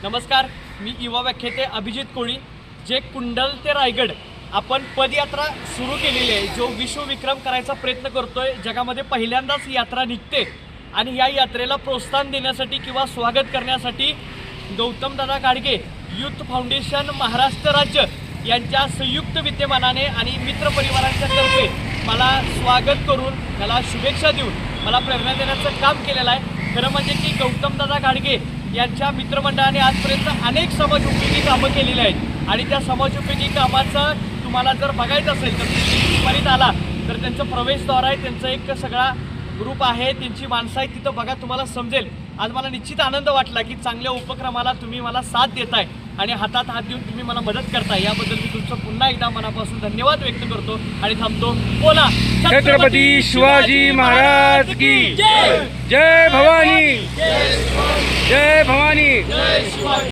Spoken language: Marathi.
नमस्कार, मी युवा व्याख्याते अभिजित कोळी. जे कुंडल ते रायगड आपण पदयात्रा सुरू केलेली आहे, जो विश्वविक्रम करायचा प्रयत्न करतोय. जगामध्ये पहिल्यांदाच ही यात्रा निघते आणि या यात्रेला प्रोत्साहन देण्यासाठी किंवा स्वागत करण्यासाठी गौतमदादा गाडगे यूथ फाउंडेशन महाराष्ट्र राज्य यांच्या संयुक्त विद्यमानाने आणि मित्रपरिवारांच्या तर्फे मला स्वागत करून मला शुभेच्छा देऊन मला प्रेरणा देण्याचं काम केलेलं आहे. खरं म्हणजे की गौतमदादा गाडगे यांच्या मित्रमंडळाने आजपर्यंत अनेक समाजोपयोगी कामं केलेली आहेत आणि त्या समाजोपयोगी कामाचं तुम्हाला जर बघायचं असेल तर तुम्ही दुपारीत आला तर त्यांचं प्रवेशद्वार आहे, त्यांचं एक सगळा ग्रुप आहे, त्यांची माणसं आहेत, तिथं बघा तुम्हाला समजेल. आज मला निश्चित आनंद वाटला की चांगल्या उपक्रमाला तुम्ही मला साथ देताय आणि हातात हात देऊन तुम्ही मला मदत करताय. याबद्दल मी तुमचं पुन्हा एकदा मनापासून धन्यवाद व्यक्त करतो आणि थांबतो. बोला छत्रपती शिवाजी महाराज की जय. जय भवानी. जय भवानी.